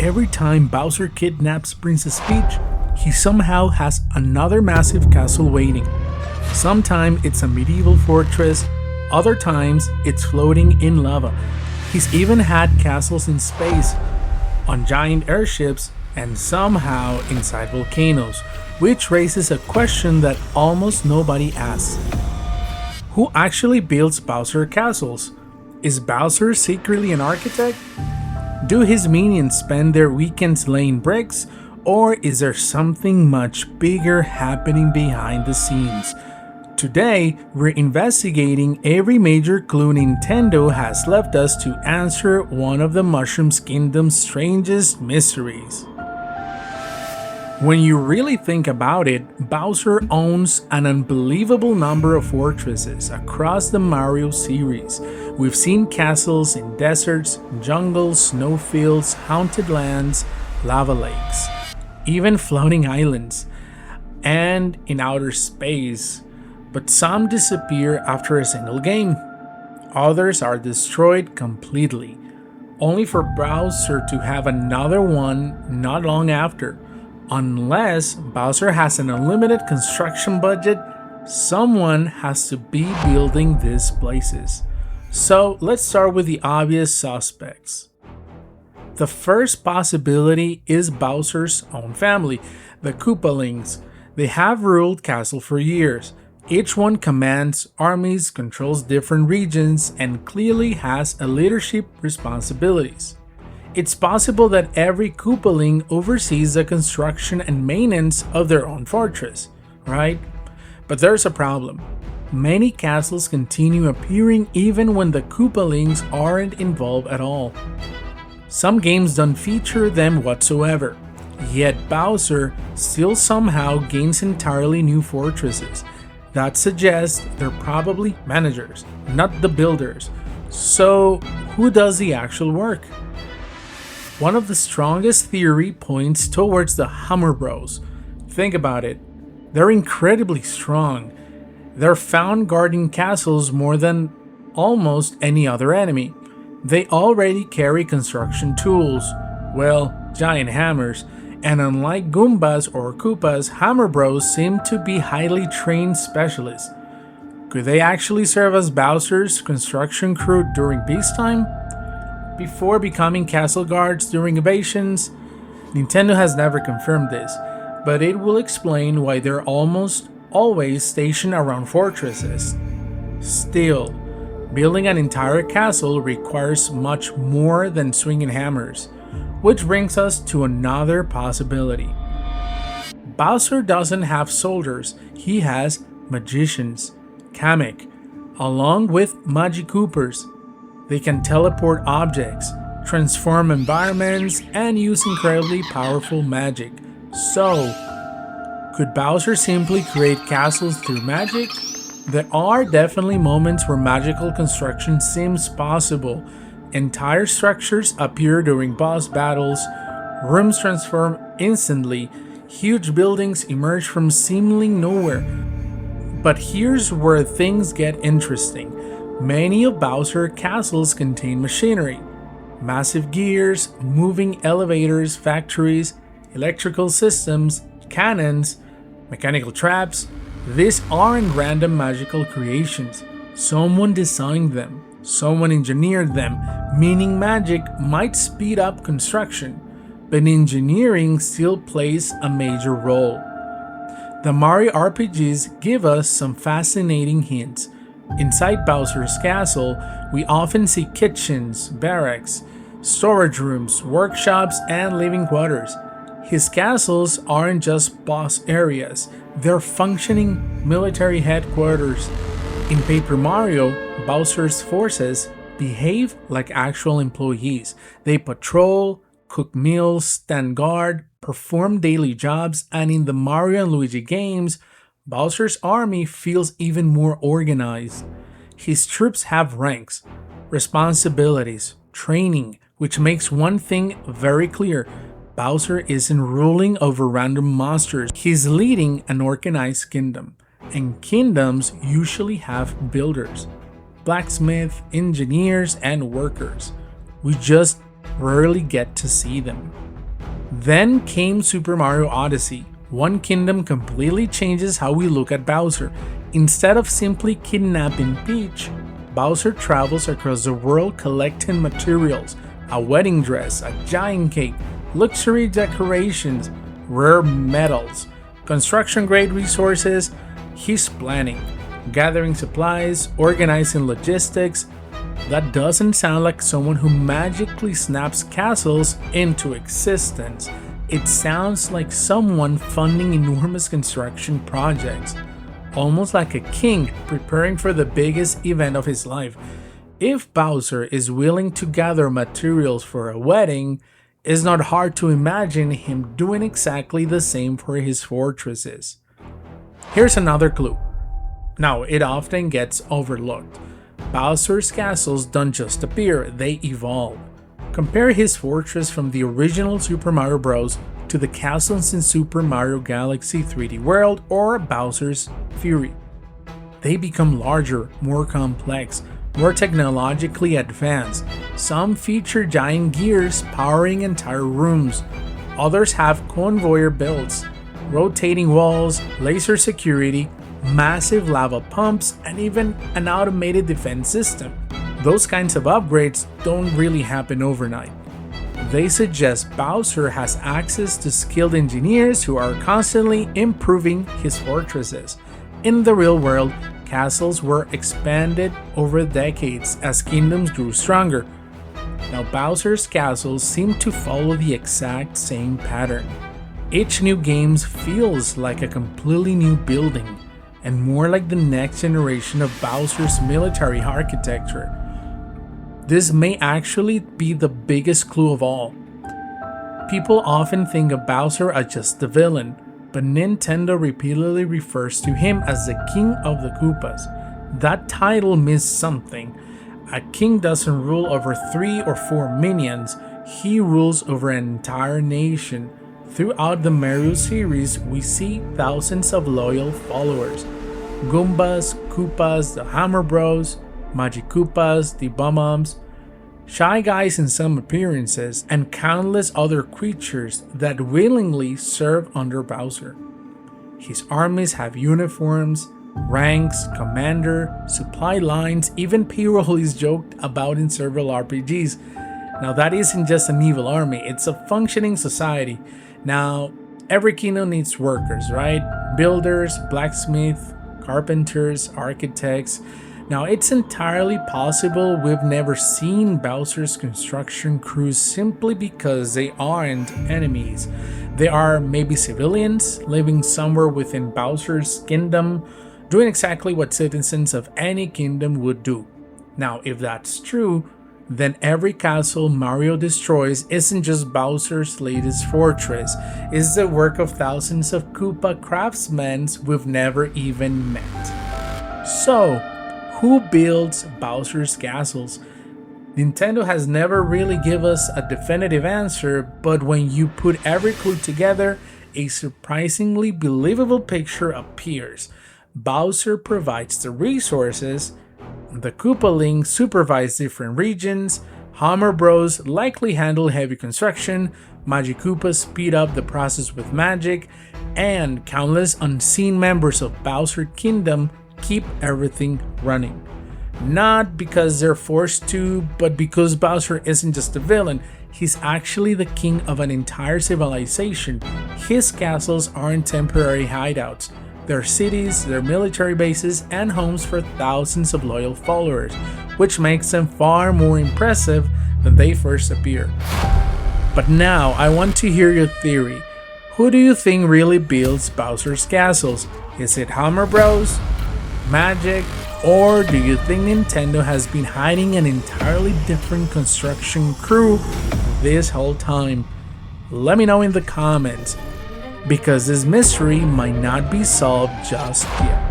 every time Bowser kidnaps Princess Peach, he somehow has another massive castle waiting. Sometimes it's a medieval fortress, other times it's floating in lava. He's even had castles in space, on giant airships, and somehow inside volcanoes, which raises a question that almost nobody asks. Who actually builds Bowser castles? Is Bowser secretly an architect? Do his minions spend their weekends laying bricks, or is there something much bigger happening behind the scenes? Today, we're investigating every major clue Nintendo has left us to answer one of the Mushroom Kingdom's strangest mysteries. When you really think about it, Bowser owns an unbelievable number of fortresses across the Mario series. We've seen castles in deserts, jungles, snowfields, haunted lands, lava lakes, even floating islands, and in outer space. But some disappear after a single game. Others are destroyed completely, only for Bowser to have another one not long after. Unless Bowser has an unlimited construction budget, someone has to be building these places. So let's start with the obvious suspects. The first possibility is Bowser's own family, the Koopalings. They have ruled castle for years. Each one commands armies, controls different regions, and clearly has a leadership responsibilities. It's possible that every Koopaling oversees the construction and maintenance of their own fortress, right? But there's a problem. Many castles continue appearing even when the Koopalings aren't involved at all. Some games don't feature them whatsoever, yet Bowser still somehow gains entirely new fortresses. That suggests they're probably managers, not the builders. So, who does the actual work? One of the strongest theory points towards the Hammer Bros. Think about it. They're incredibly strong. They're found guarding castles more than almost any other enemy. They already carry construction tools, well, giant hammers, and unlike Goombas or Koopas, Hammer Bros seem to be highly trained specialists. Could they actually serve as Bowser's construction crew during peacetime? Before becoming castle guards during invasions? Nintendo has never confirmed this, but it will explain why they're almost always stationed around fortresses. Still, building an entire castle requires much more than swinging hammers, which brings us to another possibility. Bowser doesn't have soldiers, he has magicians, Kamek, along with Magic Koopas. They can teleport objects, transform environments, and use incredibly powerful magic. So, could Bowser simply create castles through magic? There are definitely moments where magical construction seems possible. Entire structures appear during boss battles, rooms transform instantly, huge buildings emerge from seemingly nowhere. But here's where things get interesting. Many of Bowser's castles contain machinery. Massive gears, moving elevators, factories, electrical systems, cannons, mechanical traps. These aren't random magical creations. Someone designed them. Someone engineered them, meaning magic might speed up construction, but engineering still plays a major role. The Mario RPGs give us some fascinating hints. Inside Bowser's castle, we often see kitchens, barracks, storage rooms, workshops, and living quarters. His castles aren't just boss areas, they're functioning military headquarters. In Paper Mario, Bowser's forces behave like actual employees. They patrol, cook meals, stand guard, perform daily jobs, and in the Mario and Luigi games, Bowser's army feels even more organized. His troops have ranks, responsibilities, training, which makes one thing very clear. Bowser isn't ruling over random monsters, he's leading an organized kingdom. And kingdoms usually have builders, blacksmiths, engineers, and workers. We just rarely get to see them. Then came Super Mario Odyssey. One kingdom completely changes how we look at Bowser. Instead of simply kidnapping Peach, Bowser travels across the world collecting materials, a wedding dress, a giant cake, luxury decorations, rare metals, construction-grade resources. He's planning, gathering supplies, organizing logistics. That doesn't sound like someone who magically snaps castles into existence. It sounds like someone funding enormous construction projects, almost like a king preparing for the biggest event of his life. If Bowser is willing to gather materials for a wedding, it's not hard to imagine him doing exactly the same for his fortresses. Here's another clue. Now, it often gets overlooked. Bowser's castles don't just appear, they evolve. Compare his fortress from the original Super Mario Bros. To the castles in Super Mario Galaxy 3D World or Bowser's Fury. They become larger, more complex, more technologically advanced. Some feature giant gears powering entire rooms. Others have conveyor belts, rotating walls, laser security, massive lava pumps, and even an automated defense system. Those kinds of upgrades don't really happen overnight. They suggest Bowser has access to skilled engineers who are constantly improving his fortresses. In the real world, castles were expanded over decades as kingdoms grew stronger. Now, Bowser's castles seem to follow the exact same pattern. Each new game feels like a completely new building, and more like the next generation of Bowser's military architecture. This may actually be the biggest clue of all. People often think of Bowser as just the villain, but Nintendo repeatedly refers to him as the King of the Koopas. That title means something. A king doesn't rule over 3 or 4 minions, he rules over an entire nation. Throughout the Mario series, we see thousands of loyal followers. Goombas, Koopas, the Hammer Bros, Magic Koopas, the Bum-Ums, Shy Guys in some appearances, and countless other creatures that willingly serve under Bowser. His armies have uniforms, ranks, commander, supply lines, even payroll is joked about in several RPGs. Now that isn't just an evil army, it's a functioning society. Now, every kingdom needs workers, right? Builders, blacksmiths, carpenters, architects. Now, it's entirely possible we've never seen Bowser's construction crews simply because they aren't enemies. They are maybe civilians living somewhere within Bowser's kingdom, doing exactly what citizens of any kingdom would do. Now, if that's true, then every castle Mario destroys isn't just Bowser's latest fortress, it's the work of thousands of Koopa craftsmen we've never even met. So, who builds Bowser's castles? Nintendo has never really given us a definitive answer, but when you put every clue together, a surprisingly believable picture appears. Bowser provides the resources, the Koopalings supervise different regions, Hammer Bros likely handle heavy construction, Magic Koopas speed up the process with magic, and countless unseen members of Bowser Kingdom keep everything running. Not because they're forced to, but because Bowser isn't just a villain, he's actually the king of an entire civilization. His castles aren't temporary hideouts. They're cities, they're military bases, and homes for thousands of loyal followers, which makes them far more impressive than they first appear. But now, I want to hear your theory. Who do you think really builds Bowser's castles? Is it Hammer Bros? Magic? Or do you think Nintendo has been hiding an entirely different construction crew this whole time? Let me know in the comments, because this mystery might not be solved just yet.